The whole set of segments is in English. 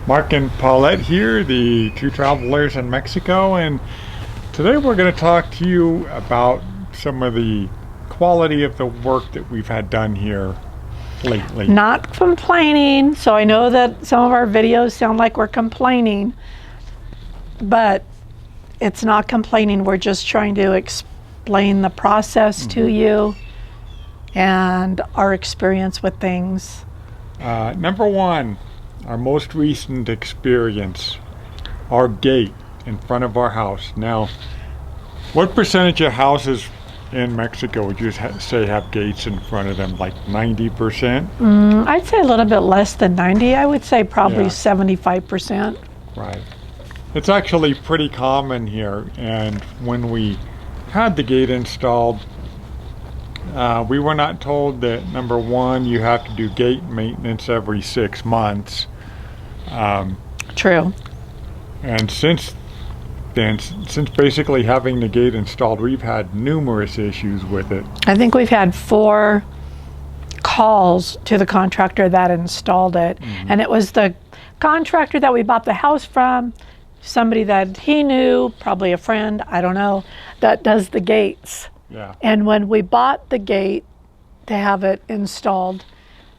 Mark and Paulette here, the two travelers in Mexico, and today we're going to talk to you about some of the quality of the work that we've had done here lately. Not complaining, so I know that some of our videos sound like we're complaining, but it's not complaining. We're just trying to explain the process to you and our experience with things. Number one, our most recent experience, our gate in front of our house. Now, what percentage of houses in Mexico would you say have gates in front of them? Like 90%? I'd say a little bit less than 90. I would say probably Yeah. 75%. Right. It's actually pretty common here, and when we had the gate installed, we were not told that, number one, you have to do gate maintenance every 6 months. True. And since then, since basically having the gate installed, we've had numerous issues with it. I think we've had 4 calls to the contractor that installed it. And it was the contractor that we bought the house from, somebody that he knew, probably a friend, I don't know, that does the gates. Yeah. And when we bought the gate to have it installed,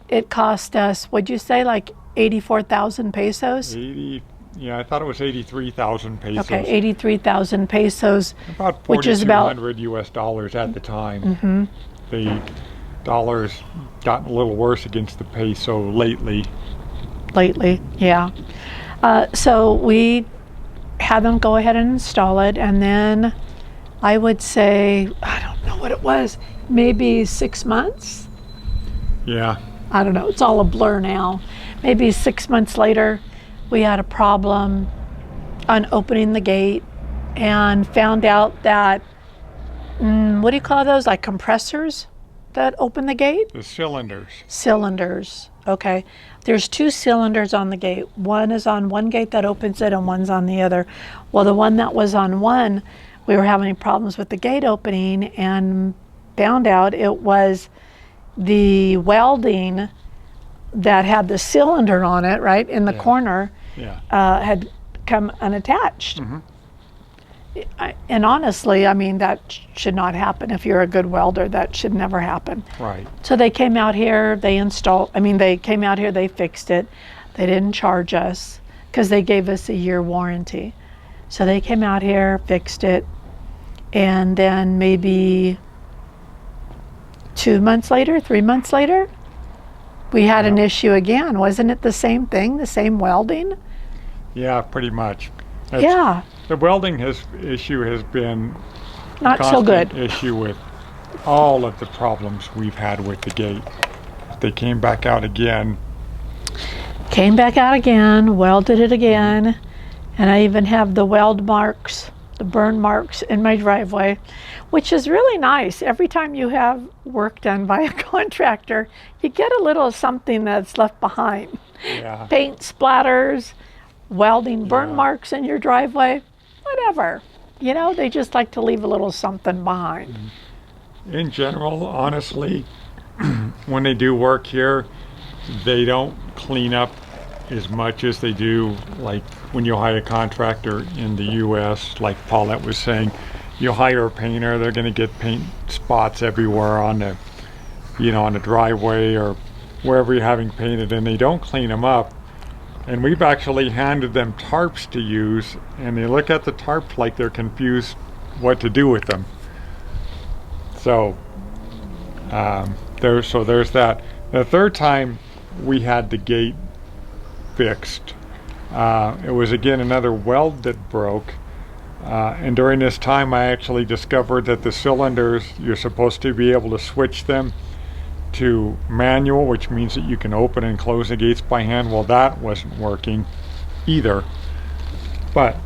it cost us, would you say, like 84,000 pesos? Yeah, I thought it was 83,000 pesos. Okay, 83,000 pesos. About which is about 4,200 US dollars at the time. The dollar's gotten a little worse against the peso lately. Yeah. So we had them go ahead and install it, and then I would say, I don't know what it was, maybe 6 months? Yeah. I don't know, it's all a blur now. Maybe 6 months later, we had a problem on opening the gate and found out that, what do you call those, like compressors that open the gate? The cylinders. Cylinders, okay. There's 2 cylinders on the gate. One is on one gate that opens it and one's on the other. Well, the one that was on one, we were having problems with the gate opening and found out it was the welding that had the cylinder on it, right, in the corner, had come unattached. And honestly, I mean, that should not happen. If you're a good welder, that should never happen. Right. So they came out here, they came out here, they fixed it. They didn't charge us because they gave us a year warranty. So they came out here, fixed it, and then maybe 2 months later, 3 months later, we had an issue again. Wasn't it the same thing, the same welding? Yeah, pretty much. Yeah. The welding issue has been Not so good. issue with all of the problems we've had with the gate. They came back out again. Welded it again, and I even have the weld marks, the burn marks in my driveway, which is really nice. Every time you have work done by a contractor, you get a little something that's left behind. Yeah. Paint splatters, welding burn marks in your driveway, whatever. You know, they just like to leave a little something behind. In general, honestly, when they do work here, they don't clean up as much as they do, like when you hire a contractor in the U.S., like Paulette was saying. You hire a painter, they're going to get paint spots everywhere on the, on the driveway or wherever you're having painted, and they don't clean them up. And we've actually handed them tarps to use, and they look at the tarps like they're confused what to do with them. So, there's that. The third time we had the gate fixed, it was again another weld that broke. And during this time, I actually discovered that the cylinders, you're supposed to be able to switch them to manual, which means that you can open and close the gates by hand. Well, that wasn't working either. But,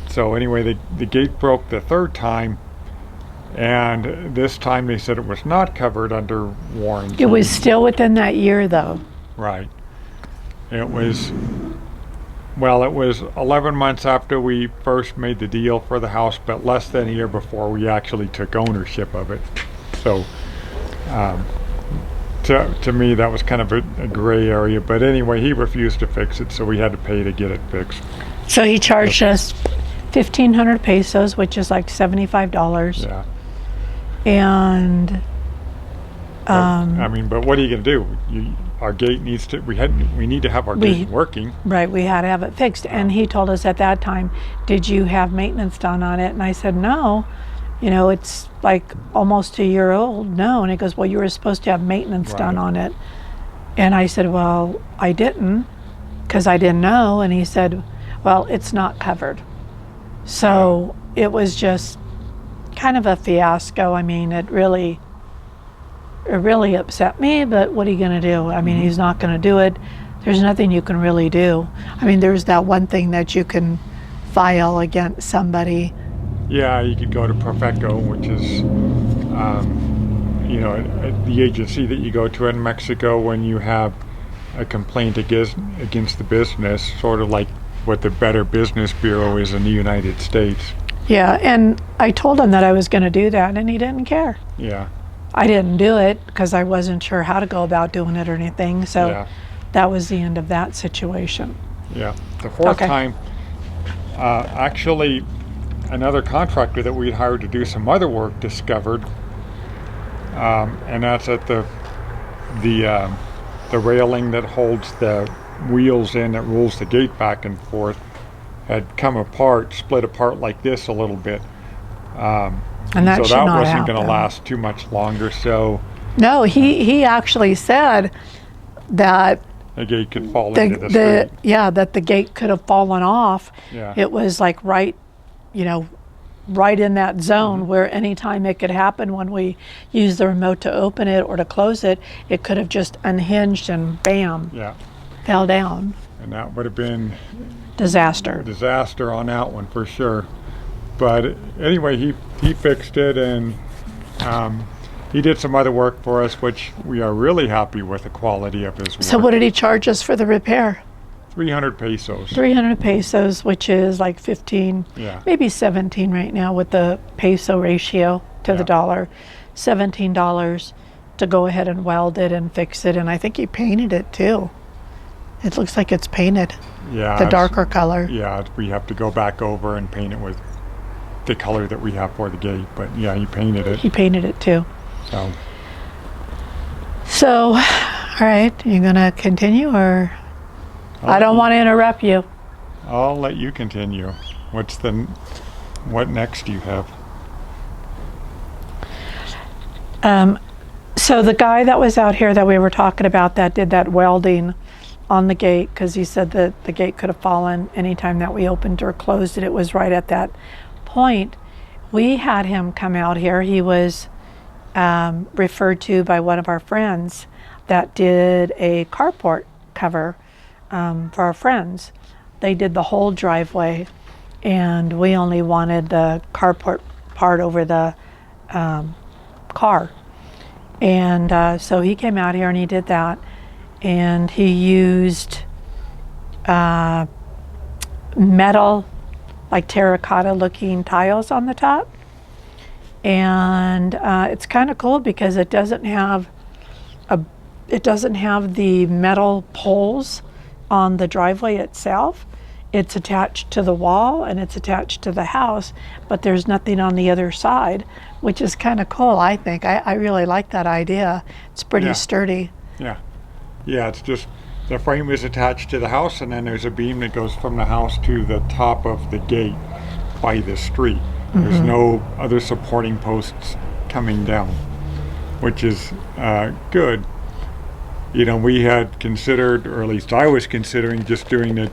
so anyway, the gate broke the third time, and this time they said it was not covered under warranty. It was still within that year, though. Right. It was 11 months after we first made the deal for the house, but less than a year before we actually took ownership of it. So to me, that was kind of a gray area. But anyway, he refused to fix it, so we had to pay to get it fixed. So he charged us 1,500 pesos, which is like $75. Yeah. And I mean, but what are you going to do? Our gate needs to. We need to have our gate working. Right, we had to have it fixed. And he told us at that time, "Did you have maintenance done on it?" And I said, "No. You know, it's like almost a year old." No. And he goes, "Well, you were supposed to have maintenance done on it." And I said, "Well, I didn't, because I didn't know." And he said, "Well, it's not covered." So it was just kind of a fiasco. I mean, it really upset me, but what are you going to do? I mean, he's not going to do it. There's nothing you can really do. I mean, there's that one thing that you can file against somebody. Yeah, you could go to Profeco, which is, the agency that you go to in Mexico when you have a complaint against the business, sort of like what the Better Business Bureau is in the United States. Yeah, and I told him that I was going to do that, and he didn't care. Yeah. I didn't do it because I wasn't sure how to go about doing it or anything, so that was the end of that situation. Yeah. The fourth time, actually, another contractor that we'd hired to do some other work discovered, and that's at the railing that holds the wheels in that rolls the gate back and forth, had come apart, split apart like this a little bit. And that so should that not wasn't going to happen. last too much longer. So no, he actually said that the gate could fall into the street. Yeah, that the gate could have fallen off. Yeah. It was like right in that zone where anytime it could happen when we use the remote to open it or to close it, it could have just unhinged and bam, fell down. And that would have been disaster on that one for sure. But anyway, he fixed it, and he did some other work for us, which we are really happy with the quality of his work. So what did he charge us for the repair? 300 pesos. 300 pesos, which is like 15, maybe 17 right now with the peso ratio to the dollar. $17 to go ahead and weld it and fix it, and I think he painted it too. It looks like it's painted. Yeah. The darker color. Yeah, we have to go back over and paint it with the color that we have for the gate, but yeah, he painted it. He painted it too. So, all right, you gonna continue, or I don't want to interrupt you. I'll let you continue. What next do you have? So the guy that was out here that we were talking about that did that welding on the gate, because he said that the gate could have fallen anytime that we opened or closed it. It was right at that point. We had him come out here. He was referred to by one of our friends that did a carport cover for our friends. They did the whole driveway, and we only wanted the carport part over the car. And so he came out here and he did that, and he used metal, like terracotta looking tiles on the top. And it's kind of cool because it doesn't have the metal poles on the driveway itself. It's attached to the wall and it's attached to the house, but there's nothing on the other side, which is kind of cool, I think. I really like that idea. It's pretty sturdy. Yeah. Yeah, it's just the frame is attached to the house, and then there's a beam that goes from the house to the top of the gate by the street. There's no other supporting posts coming down, which is good. You know, we had considered, or at least I was considering, just doing the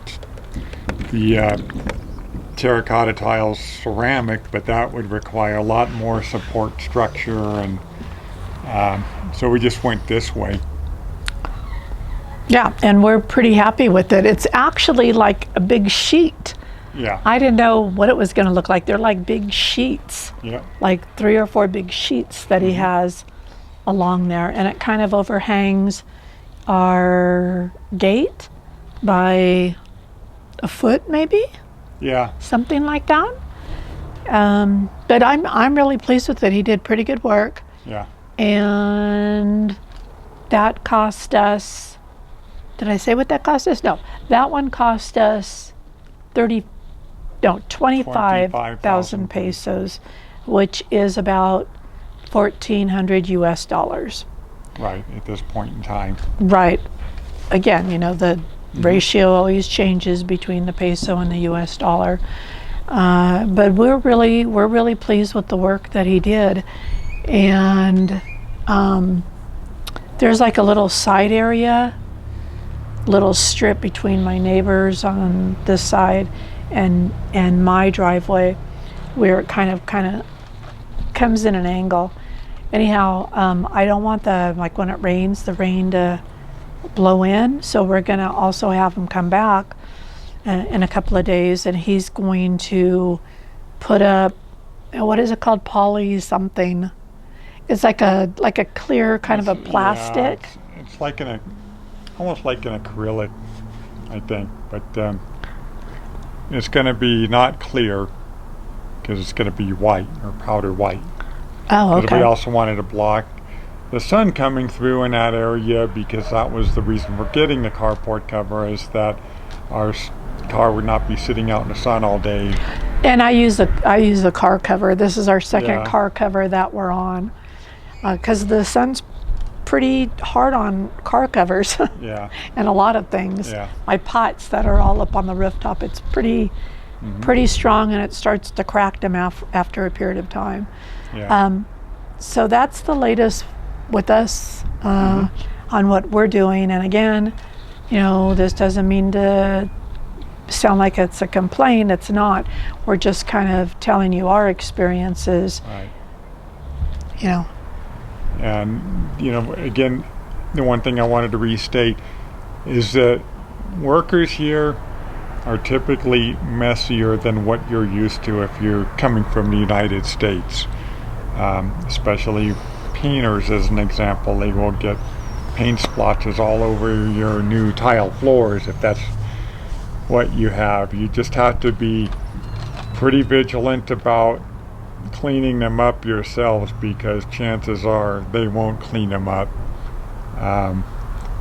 terracotta tiles ceramic, but that would require a lot more support structure, and so we just went this way. Yeah, and we're pretty happy with it. It's actually like a big sheet. Yeah. I didn't know what it was going to look like. They're like big sheets. Yeah. Like 3 or 4 big sheets that he has along there, and it kind of overhangs our gate by a foot, maybe. Yeah. Something like that. But I'm really pleased with it. He did pretty good work. Yeah. And That cost us, did I say what that cost us? No, that one cost us 25,000 pesos, which is about 1,400 US dollars. Right, at this point in time. Right. Again, the ratio always changes between the peso and the US dollar. But we're really pleased with the work that he did. And there's like a little side area, little strip between my neighbors on this side and my driveway, where it kind of comes in an angle. Anyhow, I don't want like when it rains, the rain to blow in, so we're gonna also have him come back in a couple of days, and he's going to put up, what is it called, poly something. It's like a clear kind of a plastic. Yeah, it's like almost like an acrylic, I think, but it's going to be not clear because it's going to be white or powder white. Oh, okay. We also wanted to block the sun coming through in that area, because that was the reason we're getting the carport cover, is that our car would not be sitting out in the sun all day. And I use the car cover. This is our second Yeah. car cover that we're on, because the sun's pretty hard on car covers. Yeah. And a lot of things. Yeah. My pots that are all up on the rooftop, it's pretty strong, and it starts to crack them after a period of time. Yeah. So that's the latest with us on what we're doing. And again, this doesn't mean to sound like it's a complaint. It's not. We're just kind of telling you our experiences. Right. And again, the one thing I wanted to restate is that workers here are typically messier than what you're used to if you're coming from the United States. Especially painters, as an example. They will get paint splotches all over your new tile floors if that's what you have. You just have to be pretty vigilant about cleaning them up yourselves, because chances are they won't clean them up. And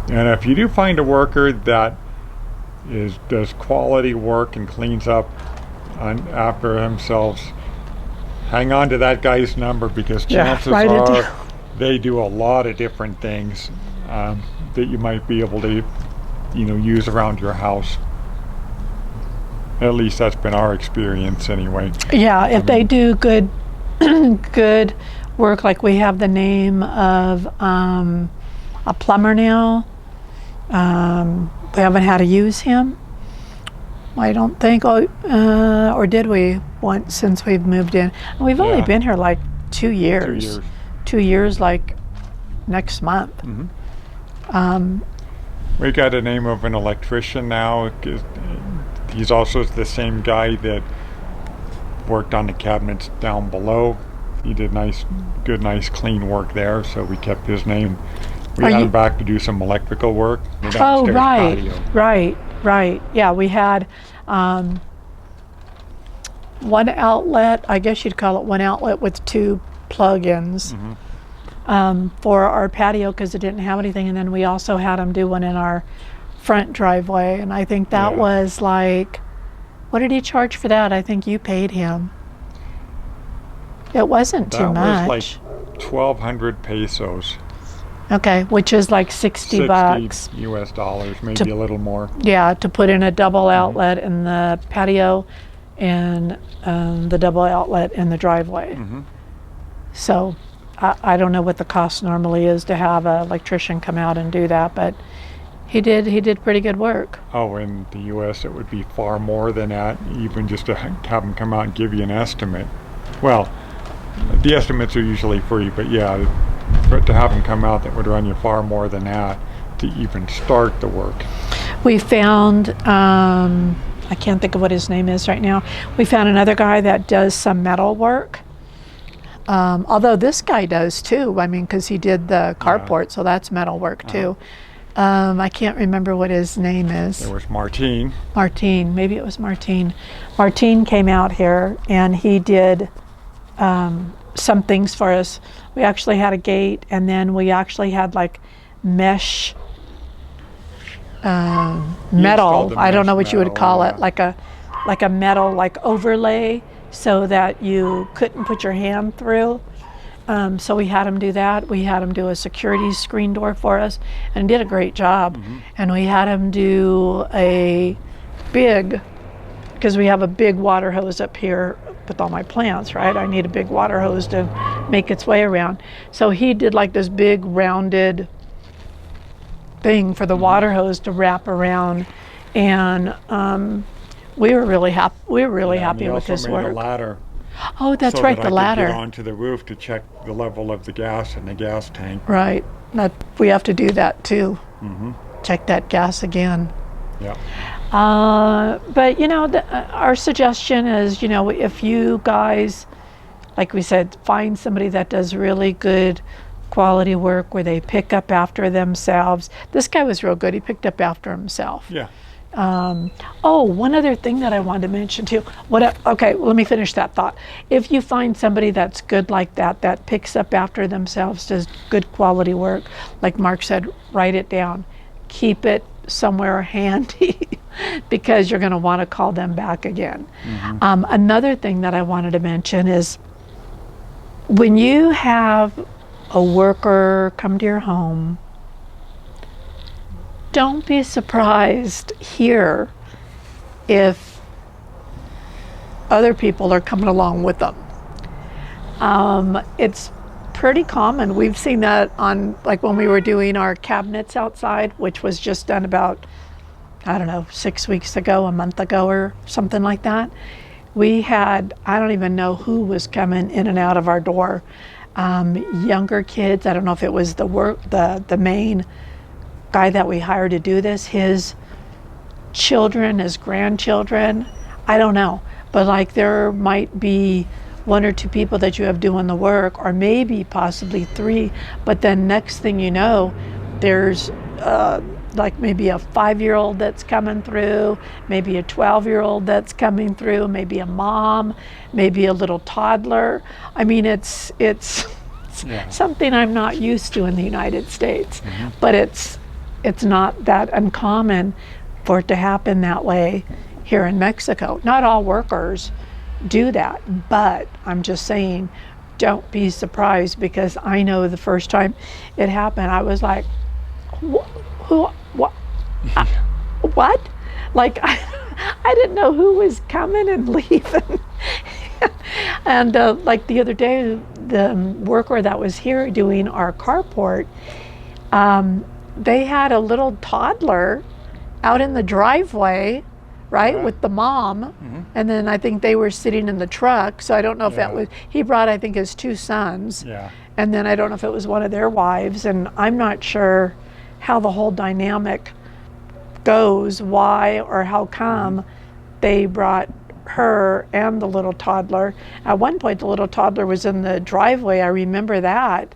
if you do find a worker that does quality work and cleans up after themselves, hang on to that guy's number, because chances are they do a lot of different things that you might be able to use around your house. At least that's been our experience anyway. Yeah, if they do good work, like we have the name of a plumber now. We haven't had to use him, I don't think. Or did we once since we've moved in? We've only been here like 2 years. 2 years. 2 years, like next month. We got a name of an electrician now. He's also the same guy that worked on the cabinets down below. He did nice clean work there, so we kept his name. We got him back to do some electrical work. Oh, right. Yeah, we had one outlet, I guess you'd call it one outlet with 2 plug-ins for our patio, because it didn't have anything. And then we also had him do one in our front driveway, and I think that was like, what did he charge for that? I think you paid him. It wasn't too much. That was like 1,200 pesos. Okay, which is like 60 bucks. US dollars, maybe a little more. Yeah, to put in a double outlet in the patio and the double outlet in the driveway. So I don't know what the cost normally is to have an electrician come out and do that, but he did pretty good work. Oh, in the US it would be far more than that, even just to have him come out and give you an estimate. Well, the estimates are usually free, but yeah, to have him come out, that would run you far more than that to even start the work. We found, I can't think of what his name is right now. We found another guy that does some metal work. Although this guy does too, because he did the carport, so that's metal work too. I can't remember what his name is. There was Martin. Maybe it was Martin. Martin came out here and he did some things for us. We actually had a gate, and then we actually had like mesh installed metal. the I don't know mesh what you would metal, call yeah. it, like a metal like overlay, so that you couldn't put your hand through. So we had him do that. We had him do a security screen door for us, and did a great job. And we had him do a big, because we have a big water hose up here with all my plants, right? I need a big water hose to make its way around. So he did like this big rounded thing for the water hose to wrap around, and we were really happy. We were really happy with his He also made work. a ladder. Oh, that's so right, that the I ladder. could get onto the roof to check the level of the gas in the gas tank. Right. That we have to do that too. Check that gas again. Yeah. But our suggestion is, if you guys, like we said, find somebody that does really good quality work where they pick up after themselves. This guy was real good. He picked up after himself. Yeah. One other thing that I wanted to mention too. Okay, well, let me finish that thought. If you find somebody that's good like that picks up after themselves, does good quality work, like Mark said, write it down. Keep it somewhere handy because you're going to want to call them back again. Another thing that I wanted to mention is when you have a worker come to your home, don't be surprised here if other people are coming along with them. It's pretty common. We've seen that on, like when we were doing our cabinets outside, which was just done about, 6 weeks ago, a month ago or something like that. We had, I don't even know who was coming in and out of our door. Younger kids, I don't know if it was the main guy that we hired to do this, his children, his grandchildren, I don't know. But like there might be 1 or 2 people that you have doing the work, or maybe possibly 3, but then next thing you know, there's like maybe a 5-year-old that's coming through, maybe a 12-year-old that's coming through, maybe a mom, maybe a little toddler. I mean, it's something I'm not used to in the United States, but it's not that uncommon for it to happen that way here in Mexico. Not all workers do that, but I'm just saying, don't be surprised, because I know the first time it happened, I was like, what? Like, I didn't know who was coming and leaving. And like the other day, the worker that was here doing our carport, they had a little toddler out in the driveway, right, with the mom, and then I think they were sitting in the truck, so I don't know if that was, he brought, I think, his 2 sons, and then I don't know if it was one of their wives, and I'm not sure how the whole dynamic goes, why or how come they brought her and the little toddler. At one point, the little toddler was in the driveway, I remember that,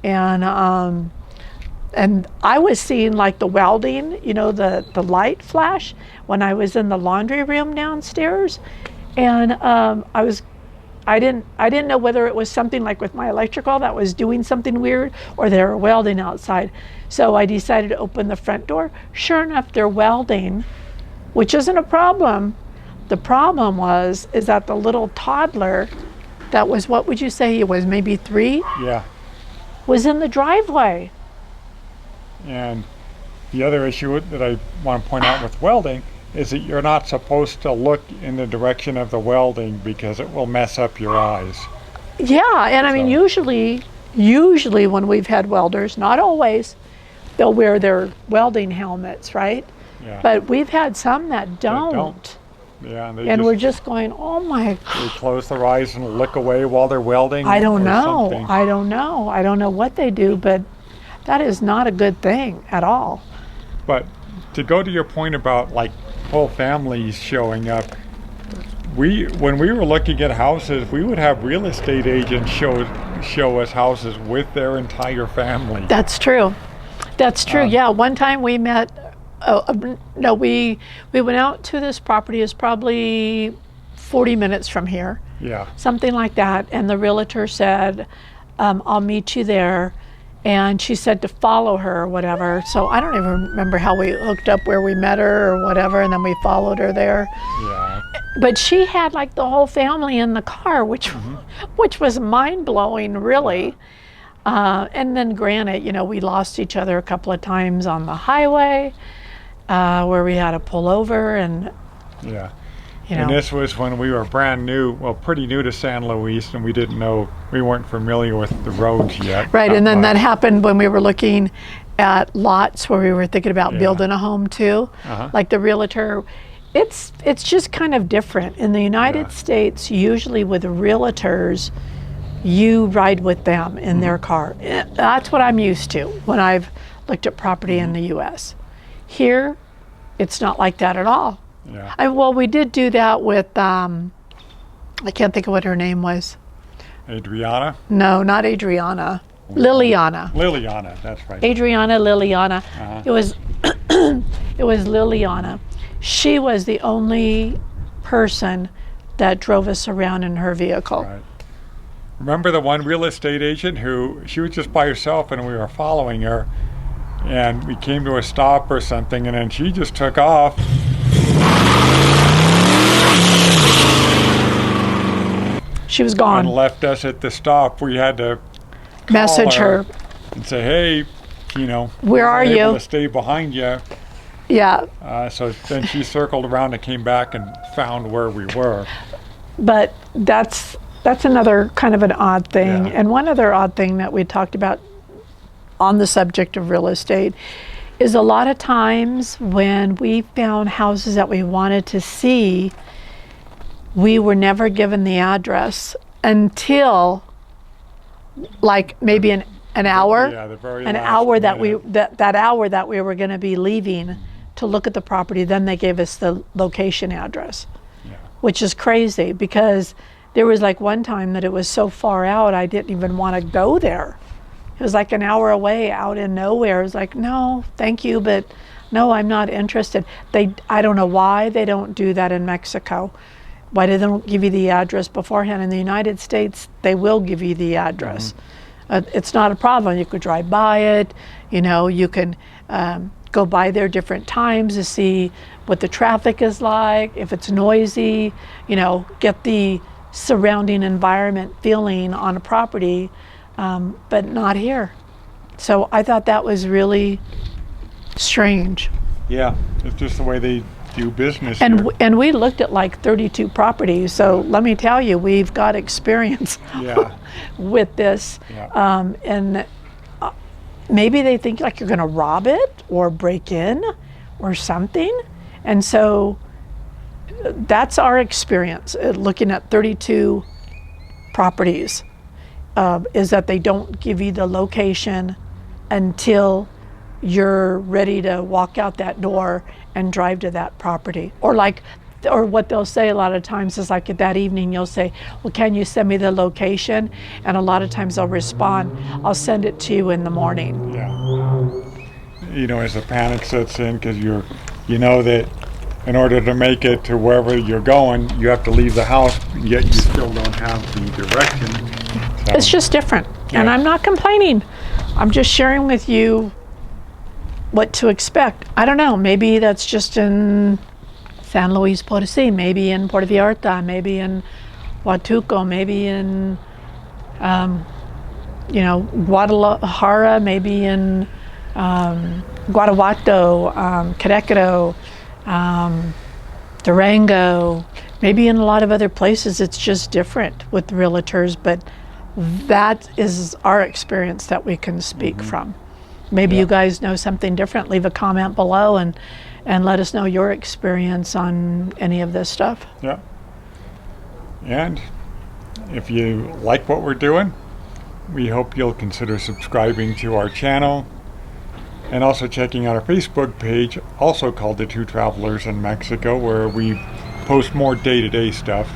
and I was seeing like the welding, the light flash when I was in the laundry room downstairs, and I didn't know whether it was something like with my electrical that was doing something weird, or they were welding outside. So I decided to open the front door. Sure enough, they're welding, which isn't a problem. The problem is that the little toddler, that was, what would you say he was, maybe 3? Yeah. Was in the driveway. And the other issue that I want to point out with welding is that you're not supposed to look in the direction of the welding because it will mess up your eyes. Yeah, and I mean, usually when we've had welders, not always, they'll wear their welding helmets, right? Yeah. But we've had some that don't. Yeah, and we're just going, oh my God. They close their eyes and look away while they're welding. I don't know. Something. I don't know what they do, but that is not a good thing at all. But to go to your point about like whole families showing up, when we were looking at houses, we would have real estate agents show us houses with their entire family. That's true. Yeah, one time we met. We went out to this property. It's probably 40 minutes from here. Yeah. Something like that. And the realtor said, I'll meet you there. and she said to follow her or whatever. So I don't even remember how we hooked up, where we met her or whatever, and then we followed her there. Yeah. But she had like the whole family in the car, which was mind-blowing, really. And then granted, you know, we lost each other a couple of times on the highway, where we had to pull over, and Yeah. you know. And this was when we were brand new, well, pretty new to San Luis, and we weren't familiar with the roads yet. Right, Not and then much. that happened when we were looking at lots where we were thinking about building a home too. Like the realtor, it's just kind of different. In the United States, usually with realtors, you ride with them in their car. That's what I'm used to when I've looked at property in the U.S. Here, it's not like that at all. Yeah. Well, we did do that with, I can't think of what her name was. Adriana? No, not Adriana. Liliana. Liliana, that's right. Adriana Liliana. It was it was Liliana. She was the only person that drove us around in her vehicle. Right. Remember the one real estate agent who, she was just by herself and we were following her, and we came to a stop or something, and then she just took off. She was gone. And left us at the stop. We had to Message call her. and say, hey, you know, Where are we're able you? to stay behind you. Yeah, So then she circled around and came back and found where we were. but that's another kind of an odd thing. Yeah. And one other odd thing that we talked about on the subject of real estate is a lot of times when we found houses that we wanted to see, we were never given the address until like maybe an hour. Yeah, the very an last hour that minute. that hour that we were going to be leaving to look at the property. Then they gave us the location address, which is crazy because there was like one time that it was so far out I didn't even want to go there. It was like an hour away out in nowhere. It was like, no, thank you, but no, I'm not interested. I don't know why they don't do that in Mexico. Why they don't give you the address beforehand. In the United States, they will give you the address. It's not a problem. You could drive by it. You know, you can go by there different times to see what the traffic is like, if it's noisy, you know, get the surrounding environment feeling on a property, but not here. So I thought that was really strange. Yeah, it's just the way they do business And here. and we looked at like 32 properties. So let me tell you, we've got experience Yeah. with this. Yeah. And maybe they think like you're going to rob it or break in or something. And so that's our experience looking at 32 properties, is that they don't give you the location until you're ready to walk out that door and drive to that property. Or what they'll say a lot of times is like that evening you'll say, well, can you send me the location? And a lot of times they'll respond, I'll send it to you in the morning. Yeah. You know, as the panic sets in, because you know that in order to make it to wherever you're going, you have to leave the house, yet you still don't have the direction. So, It's just different. And Yeah. I'm not complaining. I'm just sharing with you what to expect. I don't know, maybe that's just in San Luis Potosí, maybe in Puerto Vallarta, maybe in Huatuco, maybe in Guadalajara, maybe in Guanajuato, Querétaro, Durango, maybe in a lot of other places it's just different with realtors, but that is our experience that we can speak from. Maybe you guys know something different. Leave a comment below and let us know your experience on any of this stuff. Yeah. And if you like what we're doing, we hope you'll consider subscribing to our channel and also checking out our Facebook page, also called The Two Travelers in Mexico, where we post more day-to-day stuff.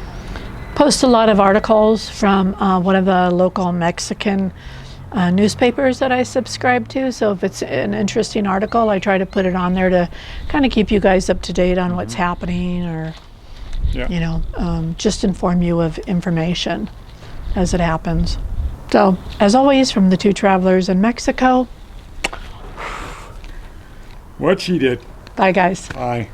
Post a lot of articles from one of the local Mexican newspapers that I subscribe to. So if it's an interesting article, I try to put it on there to kind of keep you guys up to date on what's happening, or Yeah. just inform you of information as it happens. So, as always, from the two travelers in Mexico, What she did. bye guys. Bye.